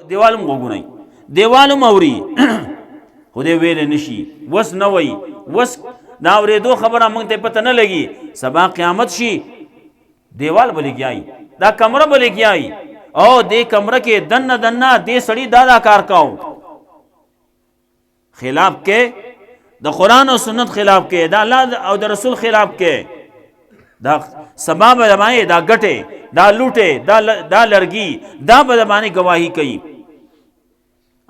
دیوالم غوګونی دیوالم اوري خو دې ویل نشي وس نه وای وس دا اورېدو خبره موږ ته پته نه لګي سبا قیامت شي دیوال بلې کیای دا کمره بلې کیای او دې کمره کې دنه دې سړی دا کار کاو خلاف کې د قرآن او سنت خلاف کې دا الله او د رسول خلاف کې دا سبب باندې دا ګټه دا لوټه دا لرګي دا باندې گواہی کوي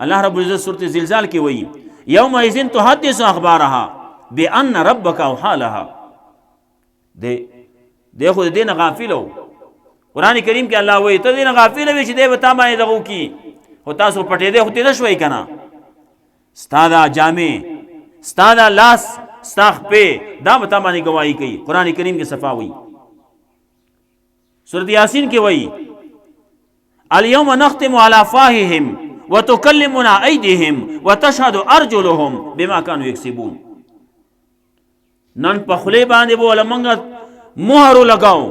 الله رب العزت سورۃ زلزال کې وایي یوم اذن تحدث اخبارها بان ربک وحالها دې خو دې نه غافلو قرآن کریم کې الله وایي ته دې نه غافل وې چې دې وتا باندې دغو کی او تاسو پټې دې هته نشوي کنه ستاده جامع ستاده لاس ستاخ په دا وتا باندې گواہی کوي قرآن کریم کې صفا وایي سورۃ یاسین کې وایي الیوم نختم علی افواههم وتكلمنا ايديهم وتشهد ارجلهم بما كانوا يكسبون نن په خلی باندې بوله منګ مهر لگاو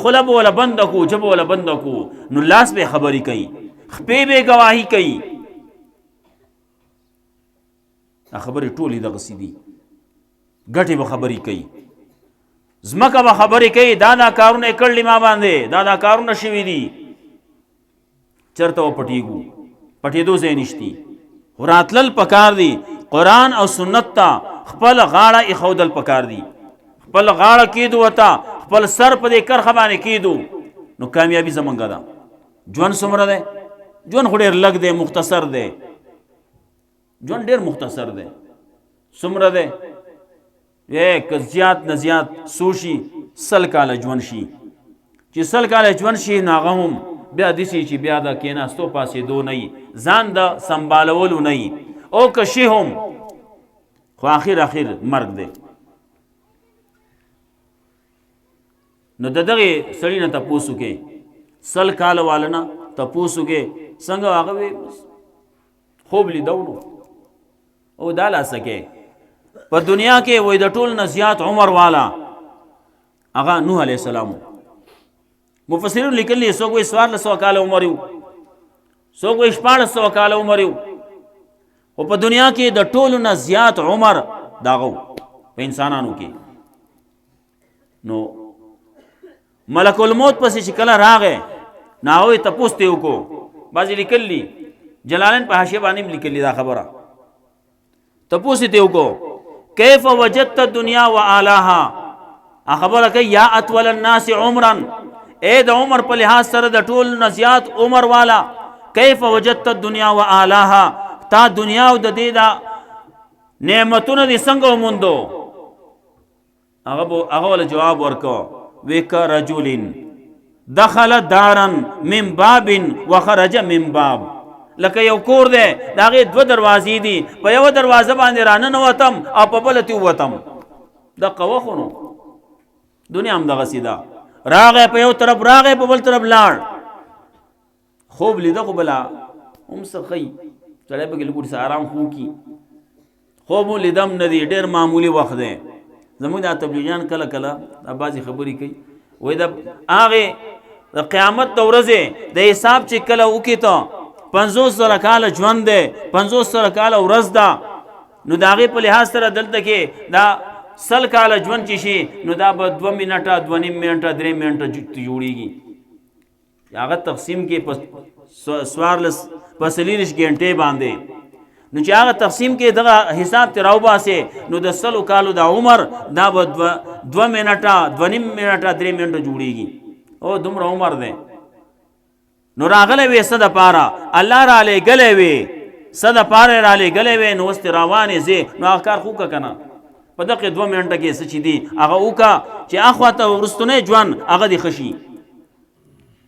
خلب ولا بند کو جب ولا بند کو نو لاس به خبري کوي خپې به گواہی کوي خبري ټولې د غسیدي ګټي به خبري کوي زمکه به خبري کوي دا کارونه کړل ما باندې دا کارونه شوي دي چرته پټیګو پټېدو ځای نشتی وراتلل پکار دی قرآن او سنت ته خپل غاړه اخودل پکار دی خپل غاړه کېدو وتا خپل سر په دې کرخه باندې کېدو نو کامیابی زمونږ ده ژوند څومره دی ژوند خو ډېر لږ دی مختصر دی ژوند ډېر مختصر دی څومره دی که زیات نه زیات څو شي 100 کاله ژوند شي چې 100 کاله ژوند شي نو هغه هم بیا دسی چې بیا د کېناستو پاسې دو نه ځان د سنبالولو نه او که شي هم خو اخر مرګ دی نو دغه سړی نه تاسو کې 100 کال والنا تاسو کې څنګه هغه خوب لیدو او دا لا سکے په دنیا کې وې د ټول نه زیات عمر والا هغه نوح علیہ السلام مفسرین لیکلي سو کوئی 1400 کال عمر یو سو کوئی 1400 کال عمر یو او په دنیا کې د ټول نه زیات عمر داغو په انسانانو کې نو ملک الموت پسې چې کله راغې ناوې تپوس ته وکړو بعضې لیکلي جلالین په حاشیه باندې لیکلي دا خبره تپوس ته وکړو کیف وجدت الدنیا وآلاها خبره کوي یا اطول الناس عمرا اے د عمر په لحاظ سره د ټول نه زیات عمر والا کیف وجدت الدنیا وآلاها تا دنیا او د دې دا نعمتونه دي څنګه وموندو هغه ول جواب ورکو وک رجل دخل دارا من باب وخرج من باب لکه یو کور دی داغه دو دروازې دي په یو دروازه باندې رانه وتم او په بل ته وتم د قوخونو دنیا هم دغه سیده راغه په یو طرف راغه په بل طرف لاړ خوب لیدو خو بلا هم سخی چړې په ګل ګور آرام خو کی خوب لیدم ندی ډېر معمولی وخت دی زموږ د تبلیغیان کله کله د بازي خبرې کوي وای د هغه د قیامت د ورځې د حساب چې کله وکي ته 500 کال ژوند دی 500 کال ورځ ده نو داغه په لحاظ سره دلته کې دا 100 کال ژوند چې شي نو دا به 2 منټه 2 منټه 3 منټه جوړیږي هغه تقسیم کې سوارلس پسلیش غنټه باندې نو چې هغه تقسیم کې دغه حساب تراو باسه نو د 100 کالو د عمر دا به 2 منټه 2 منټه 3 منټه جوړیږي او دومره عمر ده نو راغله وې صد پارا الله را لې غلې وې صد پارا را لې غلې وې نو است روانې زه نو کار خو کنه په دغه 2 منټه کې څه چي دي هغه وکا چې اخواته ورستونه ژوند هغه دي خشي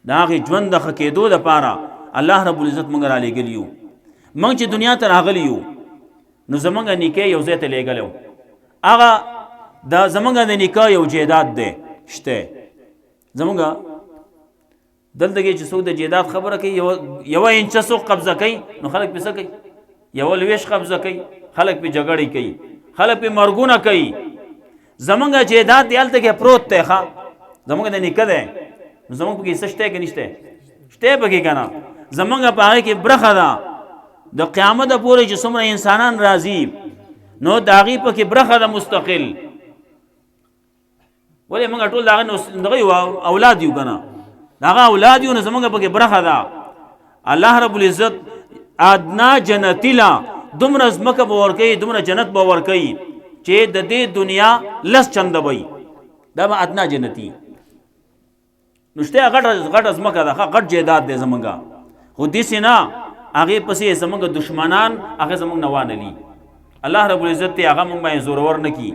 دا هغه ژوند د خکېدو د پاره الله رب العزت مونږ را لې غلیو مونږ چې دنیا ته راغلیو نو زمونږ نکاح یو ځای ته لګلو هغه د زمونږ د نکاح یو جیدات ده شته زمونږ دلته کې چې څو د جیدات خبره کوي یو انچ څو قبضه کوي نو خلک په څه کوي یو لويش قبضه کوي خلک په جګړې کوي خلک په مرګونه کوي زمونږ جیدات دلته کې پروت ته ښا زمونږ د نکاح ده زمونږ په کې څه شته کې نشته شته به کې کنه زمونږ په هغې کې برخه ده د قیامت پورې چې څومره انسانان راځي نو د هغې پکې برخه ده مستقل. ولې موږ ټول د هغه دغه یو اولاد یو که نه، د هغه اولاد یو نو زمونږ پکې برخه ده. الله رب العزت ادنا جنتی لا دومره ځمکه به ورکوي، دومره جنت به ورکوي چې د دې دنیا لس چنده به وي. دا به ادنا جنتی نشته، غټه ځمکه ده، غټ جیداد دی زمونږ، خو داسې نه هغې پسې زمونږ دشمنان هغه زمونږ نه وانلي. الله رب العزت ته هغه مونږ باندې زورور نه کي.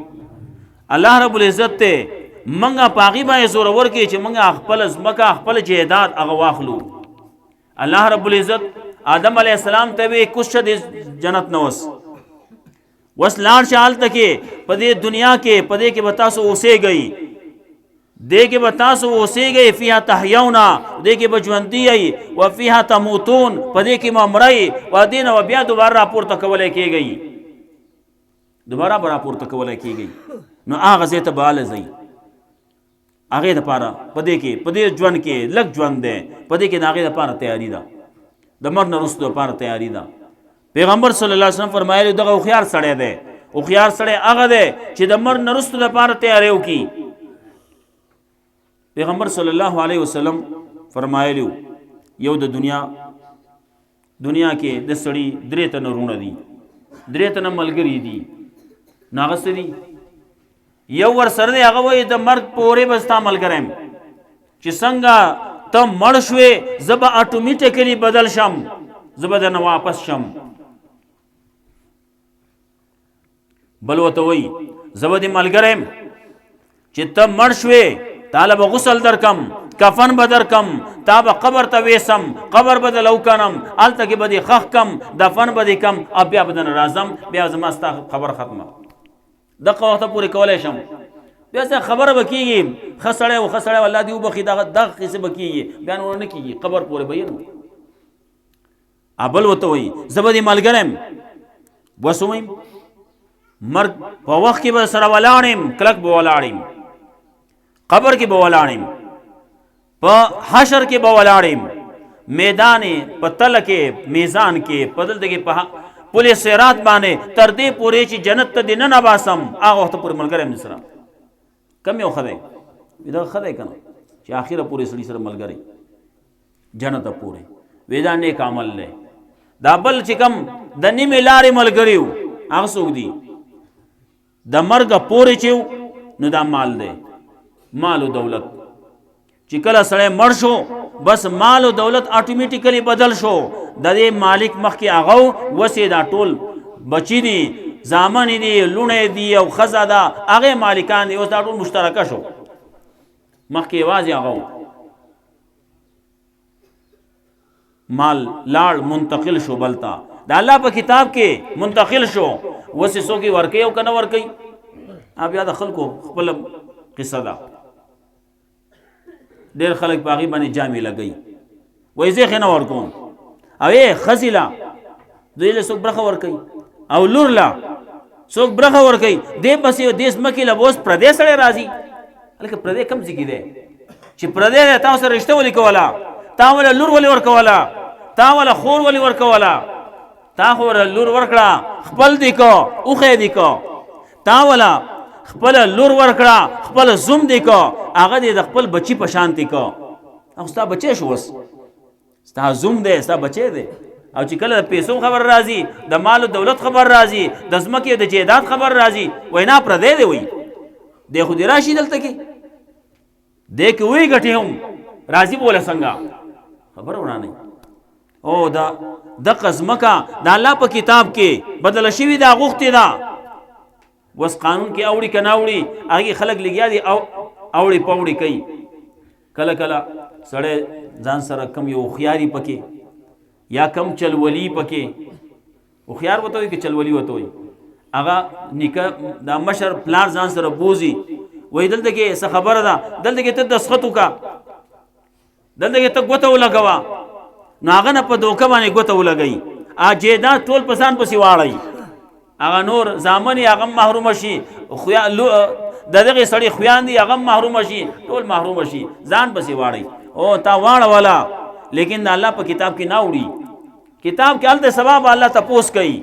الله رب العزت ته مونږ په هغې باندې زورور کړي چې مونږ خپله ځمکه خپل جیداد هغه واخلو. الله رب العزت آدم علیہ السلام ته وی کوشش د جنت نوس وس لاړ شه هلته کې په دې دنیا کې په دې کې به تاسو اوسېږئ، دې کې به تاسو اوسېږئ، فیها تحیونا دې کې به ژوندي یئ، و فیها تموتون په دې کې به مرئ، و دې نه بیا دوباره راپورته کولی کېږئ، دوباره به راپورته کولی کېږئ. نو هغه ځای ته به هله ځئ، هغې دپاره په دې کې په دې ژوند کې لږ ژوند دی، په دې کې د هغې دپاره تیاري ده، د مرګ نه وروسته دپاره تیاري ده. پیغمبر صلی الله علیه وسلم فرمایلی دغه هوښیار سړی دی، هوښیار سړی هغه دی چې د مرګ نه وروسته دپاره تیاری وکړي. پیغمبر صلی الله علیه وسلم فرمایلی یو د دنیا کې د سړي درې تنه وروڼه دي، درې تنه ملګري دي، نو هغه څه دي؟ یو ورسره دی هغه وایي د مرګ پورې به ستا ملګری یم، چې څنګه ته مړ شوې زه به اټومیټیکلی بدل شم، زه به درنه واپس شم. بل ورته وایي زه به دې ملګری یم چې ته مړ شوې تاله به غسل درکم، کفن به درکم، تا به قبر ته ویسم، قبر به دله وکنم، هلته کې به دې خښ کم، دفن به دې کم، او بیا به درنه راځم، بیا زما ستا خبره ختمه، دغه وخته پورې کولی شم. بیا څه خبره به کېږي، ښه سړی و ښه سړی و الله دې وبخي، دغه قصې به کېږي، بیا نور نه کېږي، قبر پورې به یې نو. بل ورته وایي زه به دې ملګری یم، بس ووایم مرګ په وخت کې به سره ولاړ یم، کلک به ولاړ یم، قبر کې به ولاړ یم، په حشر کې به ولاړ یم، میدان په تله کې میزان کې په دلته کې په پل صراط باندې تر دې پورې چې جنت ته دې نه باسم، هغه وخته پورې ملګری یم سره. کم یو ښه دی؟ دغه ښه دی که نه چې آخره پورې سړي سره ملګری جنت ته پورې، وی دا نیک عمل دی. دا بل چې کم د نیمې لارې ملګري و هغه څوک دي؟ د مرګه پورې چې و نو دا مال دی، مال و دولت. چې کله سړی مړ شو بس مال و دولت اټومیټیکلی بدل شو، د دې مالک مخکې هغه وسې دا ټول بچی دي، زامن دي، لوڼې دي او ښځه ده، هغې مالکان دي، اوس دا ټول مشترکه شو، مخکې یوازې هغه مال لاړ منتقل شو بلته، د الله په کتاب کې منتقل شو، وسې څوک یې ورکوي او که نه ورکوي، بیا د خلکو خپله قصه ده. ډېر خلک په هغې باندې جامې لګوي، وایي زه یې نه ورکوم، او یې ښځې له دوی له څوک برخه ورکوي، او لور له څوک برخه ورکوي، دې پسې دې ځمکې له به اوس پردی سړی راځي. هلکه پردی کم ځای کې دی چې پردی دی، تا سره رشته ولې کوله، تا وله لور ولې ورکوله، تا وله خور ولې ورکوله، تا خو وله لور ورکړه خپل دې کو اوښی دې کو، تا وله خپله لور ورکړه خپل زوم دې کو، هغه دې د خپل بچي په شان دې کو، او ستا بچی شو، اوس ستا زوم دی، ستا بچی دی. او چې کله د پیسو خبر راځي، د مال و دولت خبر راځي، د ځمکې د جیداد خبر راځي، وایي نه پردی دی، وایي دی خو دې راشي دلته کې، دی کې وایي ګټې هم راځي بوله څنګه خبره ورانه. او دغه ځمکه د الله په کتاب کې بدله شوې ده، غوښتې ده، بس قانون کې اوړي که نه اوړي، هغې خلک لګیا دي اوړي پوړي کوي. کله کله سړی ځان سره کم یو هوښیاري پکې یا کم چلولی پکې، هوښیار ورته وایي که چلولی ورته وایي، هغه نیکه دا مشر پلار ځان سره بوزي، وایي دلته کې څه خبره ده، دلته کې ته دستخط وکړه، دلته کې ته ګوته ولګوه، نو هغه نه په دوکه باندې ګوته ولګوي، جیداد ټول په ځان پسې واړوي، هغه نور زامن یې هغه محرومه شي، د دغې سړي خویان دي هغه محرومه شي، ټول محرومه شي، ځان پسې واړوي. او تا واړوله لیکن دا اللہ پا کتاب کی ناوڑی کتاب کے حالت ثواب اللہ تپوس کئی.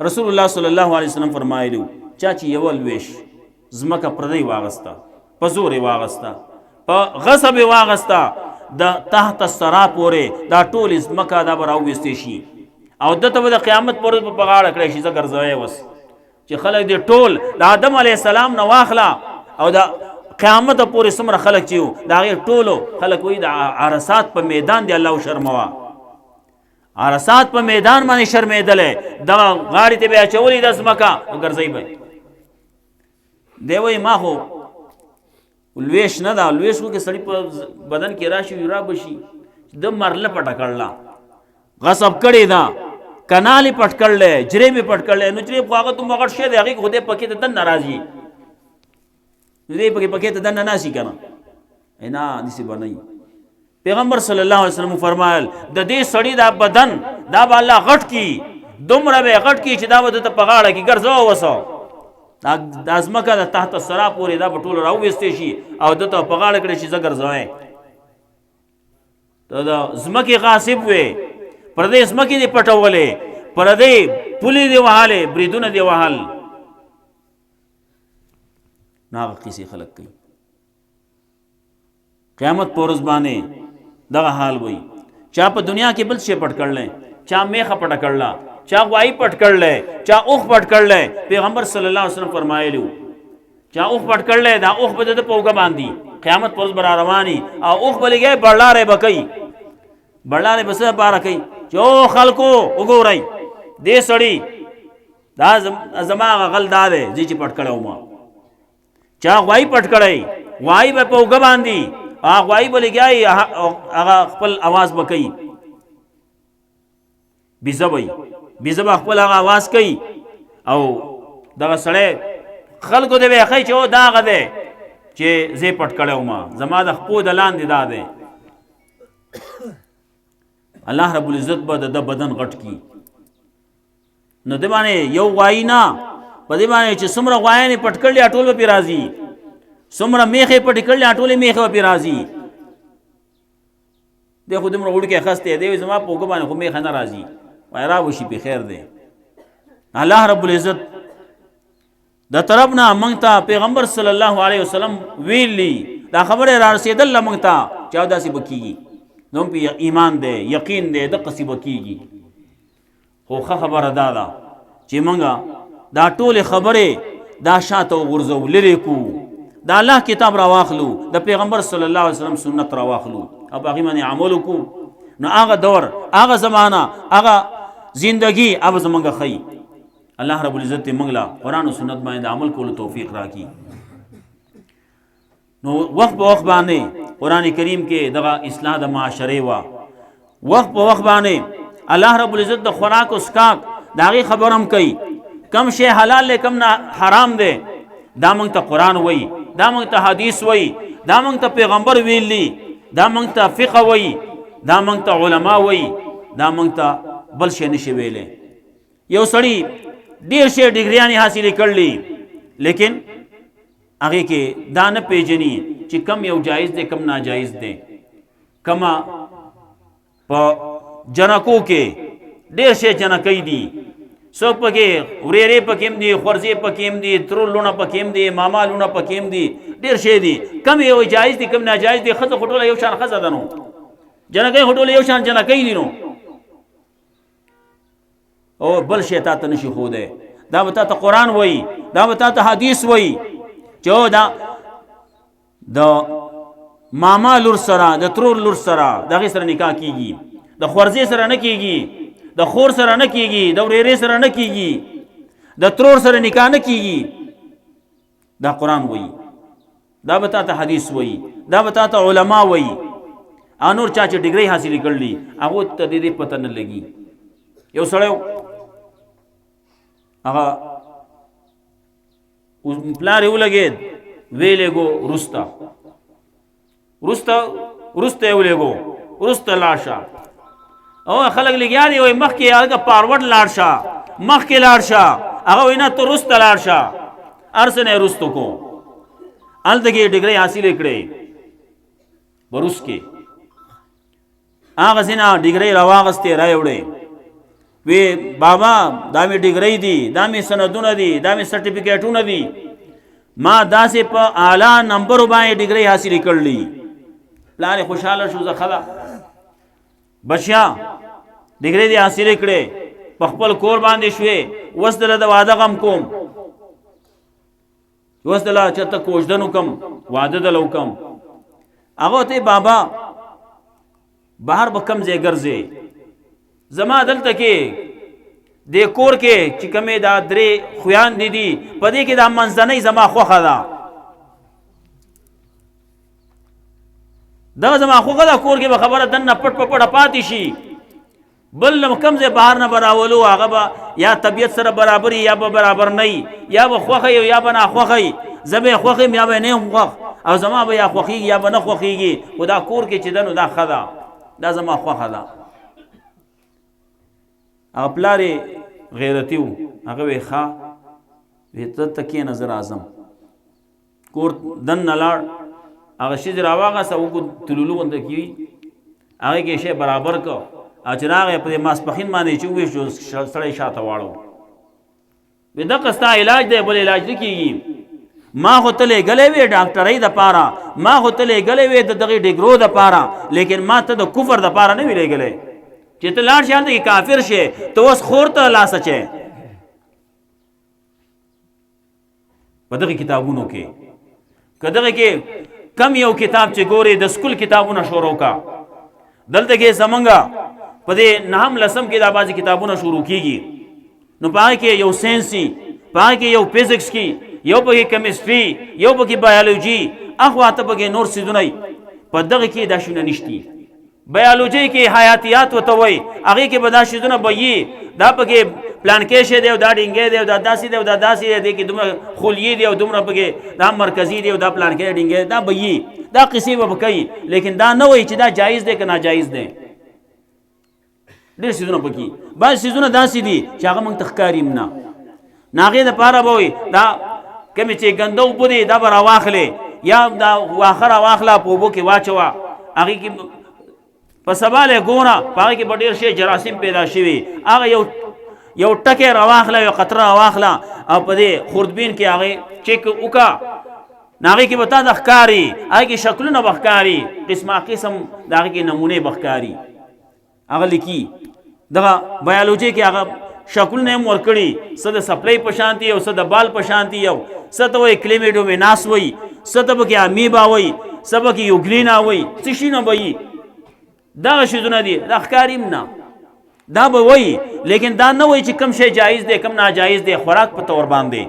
رسول اللہ صلی اللہ علیہ وسلم فرمائلو چاچی یول ویش زمکا پردی واغستا پا زور واغستا پا غصب واغستا دا تحت السرا پورے دا ټول زمکا دا براویستی شي او دته به د قیامت پورې په پغاړه کړی شي زګر زوی وس چې خلک دې ټول د آدم علیه السلام نه واخلا او د قیامت پورې څومره خلک چې وو د هغې ټولو خلک وایي د عرصات په میدان دی الله وشرموه عرصات په میدان باندې شرمېدلی دغه غاړې ته به یې اچولي د ځمکه ګرځئ به دی وایي ما خو لویش نه ده لویش خو کې سړي په بدن کې راشي وي را بشي د مرله پټه کړله غصب کړې ده کنالی پټ کړلی جریبې پټ کړلی نو جریب خو هغه دومره غټ شی دی هغې کې خو دی پکې ته دننه راځي نو دی پکې ته دننه ناسي که نه نه داسې به نه پیغمبر صلی الله علیه وسلم فرمایل د دې سړي دا بدن دا به الله غټ کي دومره به یې غټ کي چې دا به دته په غاړه کې ګرځوه وسو دا ځمکه د تحت السرا پورې دا به ټول راوویستی شي او دته په غاړه کړی شي زه ګرځوی ته د ځمکې غاصب وې پردې ځمکې دې پټولې پردې پولې دې وهلې بریدونه دې وهل نو هغه قیسې خلک کوي قیامت په ورځ باندې دغه حال وي چا په دنیا کې بل شی پټ کړلی چا میخه پټه کړله چا غوائی پټ کړلی چا اوخ پټ کړلی پیغمبر صلی الله علیه وسلم فرمایلو چا اوخ پټ کړلی دا اوخ به د په اوږه باندې قیامت په ورځ به را رواني او اوخ به لګی بړلارې به کوي بړلارې به څه دپاره کوي چې او خلکو وګورئ دې سړي دا زما هغه غل دا دی زه چې پټ کړی وم چا غوائی پټ کړی غوائی به په اوږه باندې هغه غوائی به لګیایي هغه خپل اواز به کوي بیزه وی بیزه به خپل هغه اواز کوي او دغه سړی خلکو ته به ښایي چې او دا هغه دی چې زه پټ کړی وم زما د خپو د لاندې دا دی الله رب العزت به د بدن غټ کی نو د باندې یو غوایی نه په دې باندې چې څومره غوایانې پټ کړلې ټول به پې راځي څومره میخې پټې کړلې ټولې میخې به پې راځي دی خو دومره وړوکی خستی دی زما په اوږه باندې خو میخه نه راځي وایي را وشي پې خیر دی الله رب العزت د طرف نه موږ ته پیغمبر صلی الله علیه وسلم ویلي دا خبره را رسېدله موږ ته چې او داسې به کېږي نو په ایمان دی یقین دی دقسې به کېږي خو ښه خبره دا ده چې موږ دا ټولې خبرې دا شاته وغورځو لرې کړو دا الله کتاب را واخلو د پیغمبر صلی الله علیه وسلم سنت را واخلو او په هغې باندې عمل وکړو نو هغه دور هغه زمانه هغه زندگی اب زمونږ ښیي الله رب العزت دې موږ له قرآن او سنت باندې عمل کولو توفیق راکړي نو وخت په وخت باندې قرآن کریم کې دغه اصلاح د معاشرې وه وخت په وخت باندې الله رب العزت د خوراک او څښاک د هغې خبر هم کوي کم شی حلال دی کم نه حرام دی دا موږ ته قرآن وایي دا موږ ته حدیث وایي دا موږ ته پیغمبر ویلي دا موږ ته فقه وایي دا موږ ته علما وایي دا موږ ته بل شی نشي ویلی یو سړي ډېر شی ډګریانې حاصلې کړلي لیکن هغې کې دا نه پیژني چې کم یو جایز دی کم ناجایز دی کمه په جنکو کې ډېر شی جنکۍ دي څوک پکې ورېرې پکې هم دي خورزې پکې هم دي ترور لوڼه پکې هم دي ماما لوڼه پکې هم دي ډېر شی دي کم یو جایز دي کم ناجایز دي ښځه خو ټوله یو شان ښځه ده نو جنکۍ خو ټوله یو شان جنکۍ دي نو او بل شی تا ته نشي ښودی دا به تا ته قرآن وایي دا به تا ته حدیث وایي چې دا د ماما لور سره د ترور لور سره د هغې سره نکاح کېږي د خورزې سره نه کېږي د خور سره نه کېږي د ورېرې سره نه کېږي د ترور سره نکاح نه کېږي دا قرآن وایي دا به تا ته حدیث وایي دا به تا ته علما وایي نور چا چې ډګرۍ حاصلې کړلي هغو ته د دې پته نه لګي یو سړی هغه پلار یې ولګېد ویې لېږو وروسته یې ولېږو وروسته لاړ شه او خلک لګیا دي وایي مخکې هلکه پاروټ لاړ شه مخکې لاړ شه هغه وایي نه ته وروسته لاړ شه هر څه نه یې وروسته کو هلته کې یې ډګرۍ حاصلې کړې بروس کې هغه سینا ډیګری راواغستې راوړې وی بابا دا مې ډیګری دي، دا مې سندونه دي، دا مې سرټیفیکیټونه دي، ما داسې په اعلی نمبر باندې ډیګری حاصل کړلی. پلار خوشاله شو زخلا بچیا ډیګری دې حاصل کړې، په خپل کور باندې شوې، اوس دله د واده غم کوم، اوس دله چېرته کوژدن وکم، واده دله وکم. هغه ته بابا بهر به کم ځای ګرځې، زما دلته کې د کور کې چې کومې دا درې خویان دي په دې کې دا منځنۍ زما خوښه ده، دغه زما خوښه ده. کور کې به خبره دننه پټ په پټه پاتې شي، بل کم ځای بهر نه به راولو، هغه به یا طبیعت سره برابر یا به برابر نه، یا به خوښه یا به نه خوښه، زه به خوښ یم یا به نه یم خوښ، او زما به یا خوښېږي یا به نه خوښېږي، خو دا کور کې چې ده نو دا ښه ده، دا زما خوښه ده. هغه پلار یې غیرتي و، هغه وی ښه وی ته کښېنه زه راځم. کور دننه لاړ، هغه ښځې راواغسته، وګو تلولو غونته کې وي، هغې کې شی برابر کړ، او چې راغی په دې ماسپښین باندې چې وویشو سړی شاته واړو، وی دغه ستا علاج دی، بل علاج نه کېږي. ما خو ته لېږلی وې ډاکټرۍ دپاره، ما خو ته لېږلی وې د دغې ډګرو دپاره، لیکن ما ته د کفر دپاره نه وي لېږلی چې ته لاړ شې هلته کې کافر شې، ته اوس خور ته لاس اچې. په دغې کتابونو کې که دغې کې کم یو کتاب چې ګورې د سکول کتابونه شروع کا، دلته کې زمونږ په دې نهم لسم کې دا بعضې کتابونه شروع کېږي، نو په هغې کې یو ساینسي، په هغې کې یو فزکس کې، یو پکې کیمسټري، یو پکې بایولوژي، اخواته پکې نور څیزونه. په دغه کې دا شونه نشتی. بایولوژي کې حیاتیات وته وای، هغه کې به دا شیزونه به یي، دا پکې پلان کې شه دی او دا ډینګې دی او دا داسې دی او دا داسې دی کې دومره خلیې دی او دومره پکې دا مرکزی دی او دا پلان کې ډینګې دا به یي، دا قصې به کوي، لیکن دا نه وای چې دا جایز دی که ناجایز دی. ډېر شیزونه پکې بعض شیزونه داسې دي چې هغه موږ ته ښکاري نه، هغې دپاره به وایي دا کومې چې ګنده اوبه دي دا به راواخلې، یا دا واښه راواخله په اوبو کې واچوه، هغې کې په سبا له ګوره په هغې کې به ډېر شی جراثیم پیدا شوي، هغه یو ټکی راواخله، یو قطره راواخله او په دې خوردبین کې هغې چیک وکړه، نو هغې کې به تا د ښکاري، هغې کې شکلونه به ښکاري، قسمه قسم د هغې کې نمونې به ښکاري. هغه لیکي دغه بایولوژي کې هغه شکلونه هم ورکړي، څه د سپلی په شانتي او څه د بال په شانتي، یو څه ته وایي کلیمیډومیناس وایي، څه ته پکې امیبا وایي، څه پکې یوګلینا وایي، څه شي نه به وایي. دغه شیزونه دي، دا ښکاري هم نه، دا به وایي، لیکن دا نه وایي چې کوم شی جایز دی کم ناجایز دی. خوراک په طور باندې،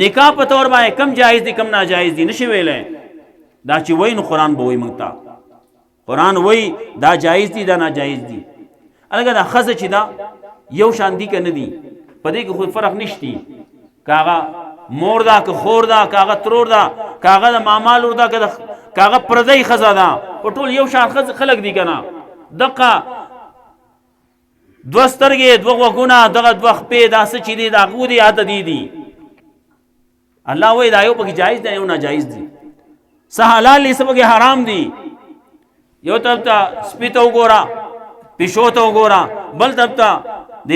نکاح په طور باندې کم جایز دی کم ناجایز دی نشي ویلی. دا چې وایي نو قرآن به وایي موږ ته، قرآن وایي دا جایز دی دا ناجایز دی. الګا دا ښځه چې دا یو شان دي که نه دي، په دې کې خو فرق نشتی، که هغه مور ده که خور ده که هغه ترور ده که هغه د ماما لور ده که هغه پردی ښځه ده، په ټول یو شان خلک دي که نه. دقه دوه سترګې دوه غوږونه دغه دوه خپې دا څه چې دي د هغو دي عددي دي. الله وایي دا یو پکې جایز دی یو ناجایز دی، څه حلال دي څه پکې حرام دي. یو طرف ته سپي ته وګوره، پیشو ته وګوره، بل طرف ته د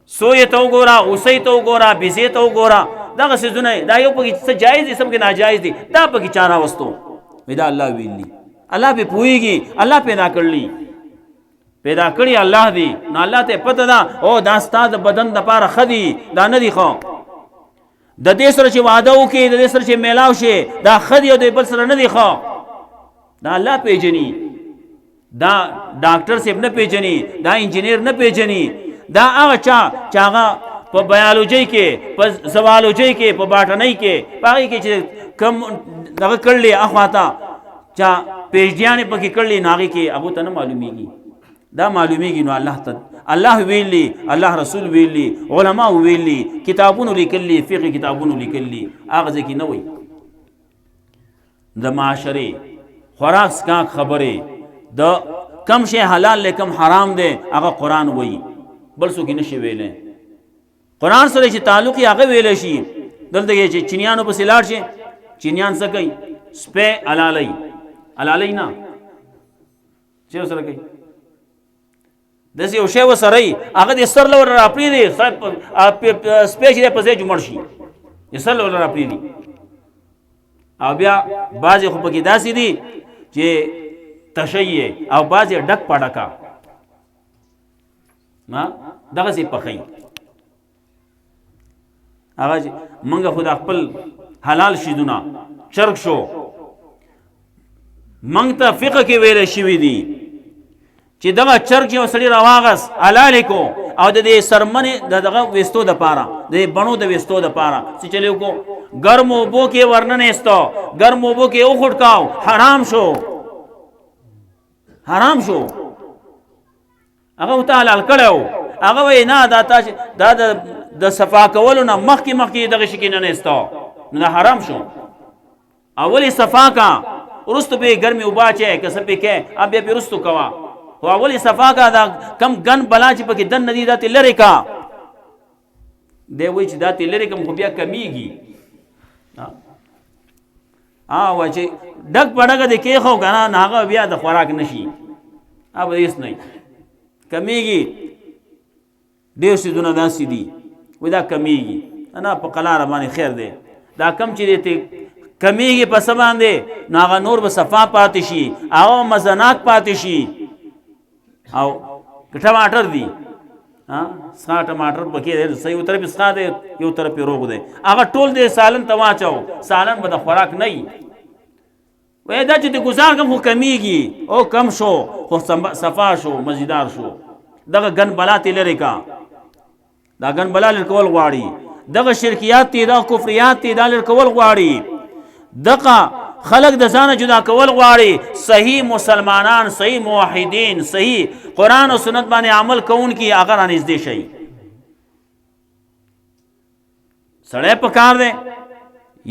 سوی ته وګوره، اوسۍ ته وګوره، بیزې ته وګوره، دغه څیزونه دا یو پکې څه جایز دي څه پکې ناجایز دي، دا پکې چا راوستو؟ وایي دا الله ویلي، الله پې پوهېږي، الله پیدا کړلي، پیدا کړي الله دی، نو الله ته پته ده او دا ستا د بدن دپاره ښه دي دا نه دي ښه. د دې سره چې واده وکړي، د دې سره چې میلاو شي، دا ښه دي او د بل سره نه دي ښه. دا الله پیژني، دا ډاکټر صاحب نه پیژني، دا انجینیر نه پیژني، دا هغه چا چې هغه په بایولوژي کې، په زوالوژي کې، په باټنۍ کې، په هغې کې چې کم دغه کړلي اخواته چا پیچډیانې پکې کړلي، نو هغې کې هغو ته نه معلومیږي، دا معلومیږي. نو الله ته الله ویلي، الله رسول ویلي، علما ویلي، کتابونو لیکلي، فقه کتابونو لیکلي، هغه ځای کې نه وایي. د معاشرې خوراک سکاک خبرې د کم شی حلال له کم حرام دی هغه قرآن وایي، بل څوک یې نشي ویلی. قرآن سره چې تعلق یې هغه ویلی شي. دلته کې چې چینیانو پسې لاړ شي، چینیان څه کوي؟ سپی حلالوي، حلالوي نه، چې وسره کوي داسې یو شی وسره وي هغه د سر له ور راپرېږدي سپېچ دی په ځای جومړ شي د سر له ور راپرېږدي او بیا بعضې خو پکې داسې دي چې تشی او بعضې ډک پډکا دغسې پخوي هغه چې موږ خو د خپل حلال شیدونه چرګ شو موږ ته فقه کې ویلی شوي دي چې دغه چرګ یو سړي راواغست حلال کو او د دې سرمنې د دغه ویستو دپاره د بڼو د ویستو دپاره څه چلی وکړو ګرمو اوبو کې ورننه ایستو ګرمو اوبو کې وخوټکاو حرام شو حرام شو هغه ورته حلال کړی و هغه وایي نه دا د صفا کولو نه مخکې دغه شي کې نه ایستو نو دا حرام شو اول صفا کا وروسته به ګرمې اوبه اچوې که څه پې کوې بیا پې وروستو کوه خو اول صفا کا دا کم ګن بلا چې پکې دن ندي دا تې لرې کا دی وایي چې دا تې لرې کم خو بیا کمیږي وایي چې ډک پډکه دې کېښو که نه هغه بیا د خوراک نه شي به هېڅ نه کمیږي ډېر څیزونه داسې دي وایي دا کمیږي نه په قلاره باندې خیر دی دا کم چې دی ته کمیږي په څه باندې نو هغه نور به صفا پاتې شي هغه مزناک پاتې شي او ټماټر دی سخا ټماټر پکې دی صحیح یو طرف سخا دی یو طرف روغ دی هغه ټول دی سالن ته واچو سالن به د خوراک نه وي وایي دا چې د ګزار کم خو کمیږي او کم شو خو صفا شو مزیدار شو دغه ګن بلا تې لرې کا دا ګن بلا لرې کول غواړي دغه شرکیات تی دا کفریات تی دا لرې کول غواړي دغه خلق د ځانه جدا کول غواړي صحیح مسلمانان صحیح موحدین صحیح قرآن او سنت باندې عمل کوونکي هغه رانږدې شي سړی پکار دی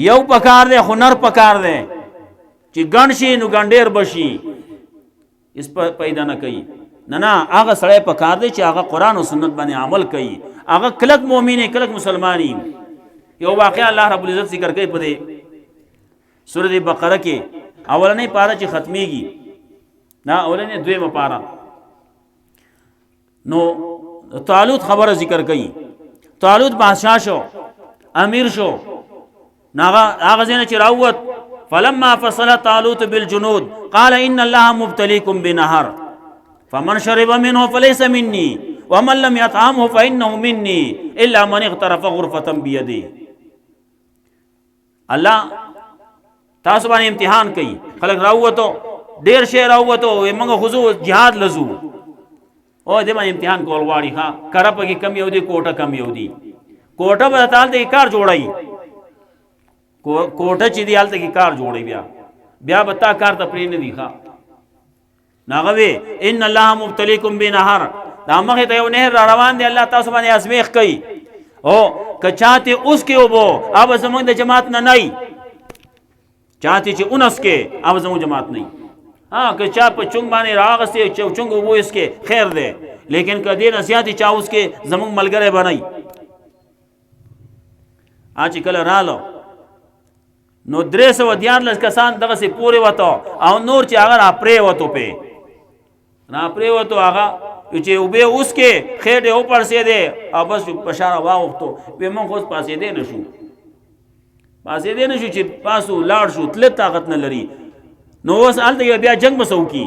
یو پکار دی هنر پکار دی چې ګڼ شي نو ګنډېر بشي اس پیدا نه کوي نه هغه سړی پکار دی چې هغه قرآن او سنت باندې عمل کوي هغه کلک مؤمن کلک مسلمانی یو واقعا الله رب العزت ذکر کوي په دې سورۃ بقره کې اولنې پاره چې ختميږي نا اولنې دویمه پاره نو طالوت خبره ذکر کوي طالوت بادشاہ شو امیر شو ناغه هغه ځنه چې راوت فلما فصل طالوت بالجنود قال ان الله مبتليكم بنهر فمن شرب منه فليس مني ومن لم يطعمه فانه مني الا من اغترف غرفه بيده الله تاسو باندې امتحان کوي خلک راووتو ډیر شی راووتو موږ خو جهاد لزو او دې باندې امتحان کول غواړي ها کړه پکې کم یو دی کوټه کم یو دی کوټه به تعال ته کار جوړای کوټه چې دی حالت کې کار جوړي بیا بتا کار ته پرې نه دی ها ناغوي ان الله مبتليكم بنهر دا مخه ته یو نهر روان دی الله تاسو باندې ازمیخ کوي او کچاته اوس کې وبو اب زمونږ د جماعت نه نه چاہتی چې اونس کې اب زمو جماعت نہیں کہ چا په چونګ باندې راغسته چونګ وو اس کې خیر ده لیکن کدی نصیحتي چا اوس کې زمو ملګری بنای اچ کله رالو نو 314 کسان دغه سي پوره وته او نور چې هغه اپری وته په نا اپری وته هغه چې وبه اوس کې خېټه او پر سي ده او بس بشاره واغتو به مون خو پاسې ده نشو پاسې دې نشو چې پاسو لاړ شو تل طاقت نه لري نو اوس الته بیا جنگ مسو کی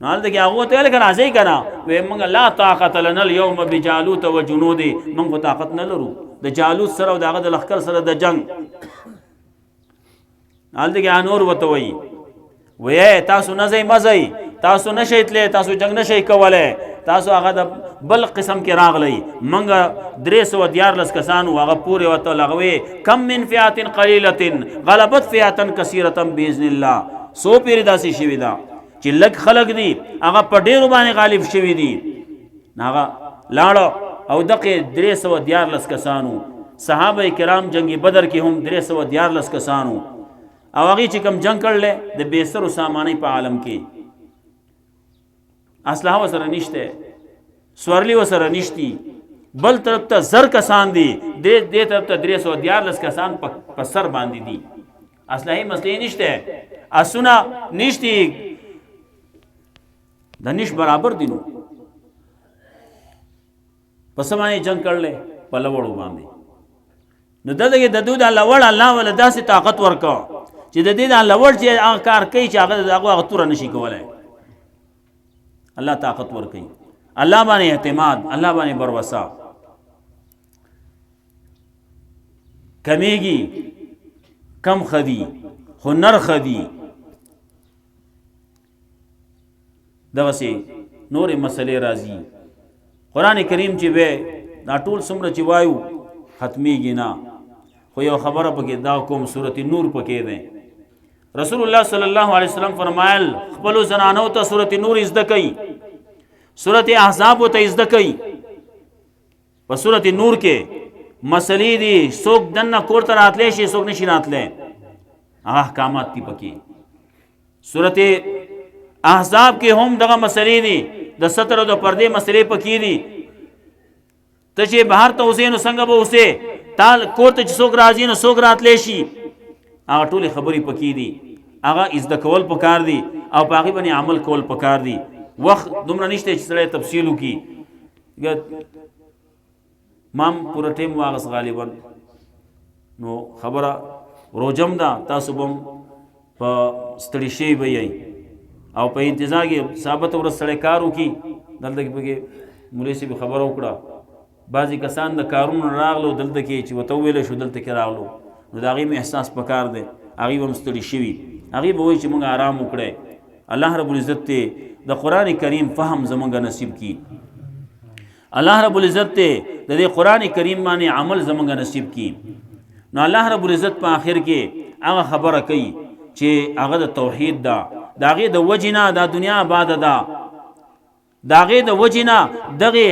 نو الته هغه ته لکه راځي کنه وې موږ لا طاقت لنا اليوم بجالوت وجنود موږ طاقت نه لرو د جالوت سره او دغه د لخر سره د جنگ الته انور وته وې وې تاسو نه زې مزي تاسو نشئ تل تاسو جنگ نشئ کوله تاسو هغه د بل قسم کې راغلی منګه 314 کسانو هغه پوره وته لغوي کم من فئات قليله غلبت فئات كثيره باذن الله سو پیر داسي شوی دا چې لک خلق دي هغه په ډیرو باندې غالب شوی دي هغه لاړو او دغه 314 کسانو صحابه کرام جنگي بدر کې هم 314 کسانو او هغه چې کم جنگ کړل د بیسرو ساماني په عالم کې اسلحه وسره نشته سورلی وسره نشتی بل طرف ته زر کسان دي دې طرف ته 314 کسان په سر باندې دي اسلحه مسلې نشته اسونه نشتی دنش برابر دی نو پس باندې جنگ کړل په لوړو باندې نو دغه د دوی د لوړ الله ول داسې طاقت ورکا چې د دې د لوړ چې هغه کار کوي چې هغه تور نشي کولای الله طاقت ورکي الله باندې اعتماد الله باندې بروسا کمیږي کم خدي هنر خدي دغه سي نور مسلې راځي قرآن کریم چې به دا ټول څومره چې وایو ختميږي نه خو یو خبره پکې دا کوم سورۃ نور پکې ده رسول الله صلی الله علیه وسلم فرمایل خپل زنانو ته سورۃ نور زده کوي سورۃ احزاب ته زده کوي په سورۃ نور کې مسلې دي څوک دنه کور ته راتلې شي څوک نشي راتلې احکامات دي پکې سورۃ احزاب کې هم دغه مسلې دي د ستر او د پردې مسلې پکې دي ته چې بهر ته اوسې نو څنګه به اوسې تال کور ته چې څوک راځي نو څوک راتلې شي هغه ټولې خبرې پکې دي هغه زده کول پکار دي او په هغې باندې عمل کول پکار دي وخت دومره نشته چې سړی تفصیل وکړي مام پوره ټیم واغس غالبا نو خبره روجم ده تاسو به په ستړي شوي به یئ او په انتظار کې ثابت ورځ سړی کار وکړي دلته کې پکې مولوي صاحب خبره وکړه بعضې کسان د کارونو راغلو دلته کې چې ورته وویلی شو دلته کې راغلو نو د هغې مې احساس پکار دی هغې به هم ستړي شوي هغې به وایي چې موږ آرام وکړی الله رب العزت ته د قرآن کریم فهم زمونږ نصیب کی الله رب العزت ته د دې قرآن کریم باندې عمل زمونږ نصیب کی نو الله رب العزت په آخر کې هغه خبره کوي چې هغه د توحید ده د هغې د وجې نه دا دنیا آباده ده د هغې د وجې نه دغې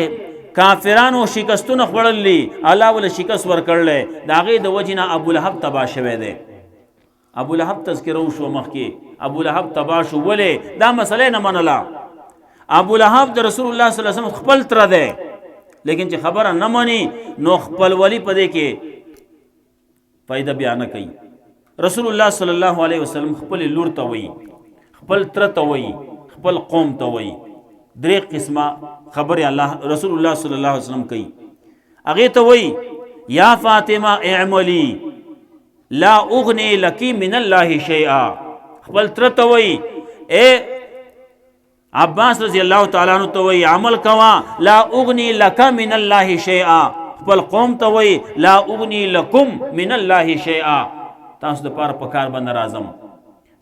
کافرانو شکستونه خوړلي الله ول شکست ورکړلی د هغې د وجې نه ابولهب تباه شوی دی ابولهب تذکره وشو مخکې ابولهب تباه شو ولې دا مسله نه منله ابولهب د رسول الله صلی الله علیه وسلم خپل تره دی لیکن چې خبره نه مني نو خپل ولی په دې کې فایده بیان کوي رسول الله صلی الله علیه وسلم خپل لور ته وایي خپل تره ته وایي خپل قوم ته وایي درې قسمه خبرې الله رسول الله صلی الله علیه وسلم کوي هغې ته وایي یا فاطمه اعملی لا اغنی لکی من الله شیئا خپل تره ته وایي اے عباس رضی الله تعالی عنہ ته وایي عمل کوا لا اغنی لک من الله شیئا خپل قوم ته وایي لا اغنی لکم من الله شیئا تاسو د پاره پکار باندې راځم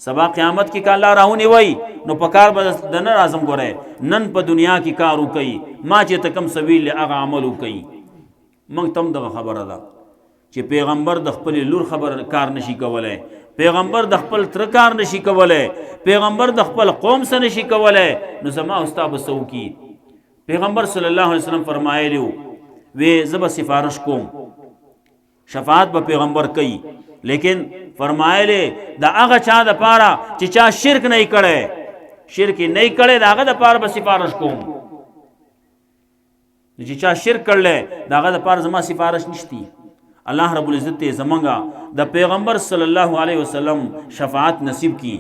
سبا قیامت کې کله راونی وای نو پکار به د نه اعظم ګره نن په دنیا کې کار وکي ما چې تکم سبیل هغه عمل وکي موږ تم دغه خبره ده چې پیغمبر د خپل لور خبر کار نشي کولای پیغمبر د خپل تر کار نشي کولای پیغمبر د خپل قوم سره نشي کولای نو زما استاد سو کی پیغمبر صلی الله علیه وسلم فرمایلیو وی زب سفارش کوم شفاعت به پیغمبر کوي لیکن فرمایله دا هغه چا د پاره چې چا شرک نه کړي شرک نه کړي دا هغه د پاره به سفارش کوم چې چا شرک کړل دا هغه د پاره زما سفارش نشتی الله رب العزت زمونږه د پیغمبر صلی الله علیه وسلم شفاعت نصیب کی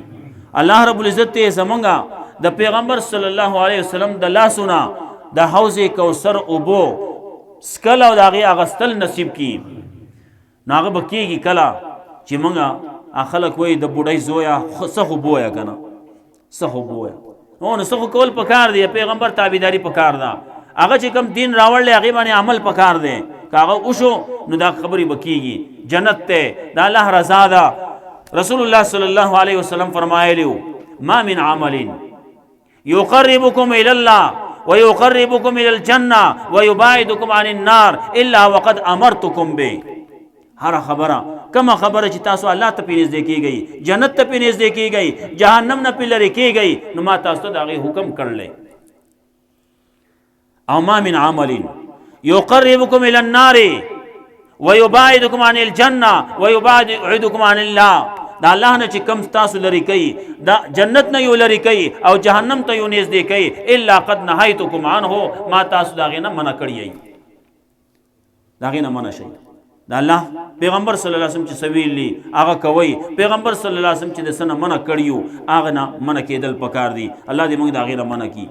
الله رب العزت زمونږه د پیغمبر صلی الله علیه وسلم د لاسونه د حوض کوثر اوبو سکل او داغي اغستل نصیب کی ناغه بکیږي کلا چې مونږه خلک وای د بوډای زویا سخو بویا کنه سخو بویا نو سخو کول پکار دی پیغمبر تابعداري پکار دا هغه چې کوم دین راوړل هغه باندې عمل پکار دی کاغه وشو نو دا خبري بکیږي جنت ته د الله رضا ده رسول الله صلی الله علیه وسلم فرمایلیو ما من عمل يقربكم الى الله ويقربكم الى الجنه ويبعدكم عن النار الا وقد امرتكم به هر خبره کما خبره چې تاسو الله ته پینځ دی کیږي جنت ته پینځ دی کیږي جهنم نه پلری کیږي نو ما تاسو ته دغه حکم کړل او ما من عمل يقربكم الى النار ويبعدكم عن الجنه ويبعدكم عن الله دا الله نه چې کم تاسو لري کوي دا جنت نه یو لري کوي او جهنم ته یو نږدې کوي الا قد نهيتكم عنه ما تاسو داغه نه منع کړی داغه نه منع شي دا الله پیغمبر صلی الله علیه وسلم چې سویلی هغه کوي، پیغمبر صلی الله علیه وسلم چې د سنه منع کړیو هغه نه منع کېدل پکار دي. الله دې موږ د هغې نه منع کړي.